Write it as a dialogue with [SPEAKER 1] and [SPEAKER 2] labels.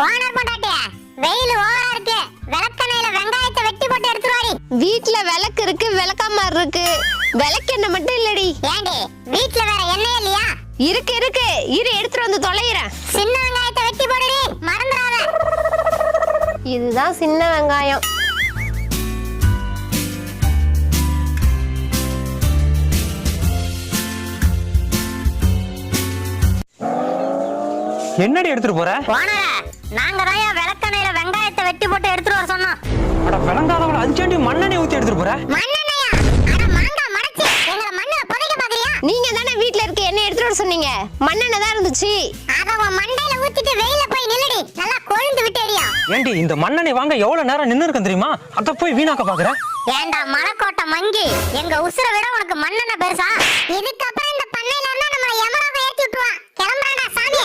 [SPEAKER 1] Owner பொண்டாட்டியா, வெயில் ஓவரா இருக்கு. விளக்கெண்ணெயில வெங்காயத்தை வெட்டி போட்டு எடுத்துட்டு வாடி.
[SPEAKER 2] வீட்ல விளக்கு இருக்கு, விளக்காம இருக்கு. விளக்கெண்ணெய் மட்டும் இல்லடி.
[SPEAKER 1] ஏண்டி வீட்ல வேற எண்ணெய் இல்லையா?
[SPEAKER 2] இருக்கு இருக்கு, இரு எடுத்துட்டு வந்து தொலைகிறேன்.
[SPEAKER 1] சின்ன வெங்காயத்தை வெட்டி போடுடி, மறந்துடாத.
[SPEAKER 2] இதுதான் சின்ன வெங்காயம்.
[SPEAKER 3] என்னடி எடுத்துட்டு போற?
[SPEAKER 1] ஓனரே, நாங்க தான் விளக்கெண்ணெயில வெங்காயத்தை வெட்டி போட்டு எடுத்துட்டு வர சொன்னோம்.
[SPEAKER 3] அட விளங்காதவள அஞ்சாண்டி மண்ணெண்ணெய் ஊத்தி எடுத்துட்டு போற?
[SPEAKER 1] மண்ணெண்ணெயா? அட மாங்கா மடச்சி எங்கள மண்ணுல புதைக்க பாக்குறியா?
[SPEAKER 2] நீங்க தானே வீட்ல இருக்க எண்ணெய் எடுத்துட்டு வர சொன்னீங்க. மண்ணெண்ணெய் தான் இருந்துச்சு.
[SPEAKER 1] அத உன் மண்டையில ஊத்திட்டு வெயில போய் நில்லுடி. நல்லா கொழுந்து விட்டேடியா.
[SPEAKER 3] ஏண்டி இந்த மண்ணெண்ணெய் வாங்க எவ்வளவு நேரம் நின்னு இருக்கேன் தெரியுமா? அத போய் வீணாக்க பாக்குற?
[SPEAKER 1] ஏண்டா மலைக்கோட்டை மங்கி, எங்க உசுர விட உனக்கு மண்ணெண்ணெய் பெருசா? இதுக்கப்புறம் இந்த பண்ணையில இருந்தா நம்ம யமராக ஏத்தி விட்டுருவான். கிளம்புறாடா சாமி.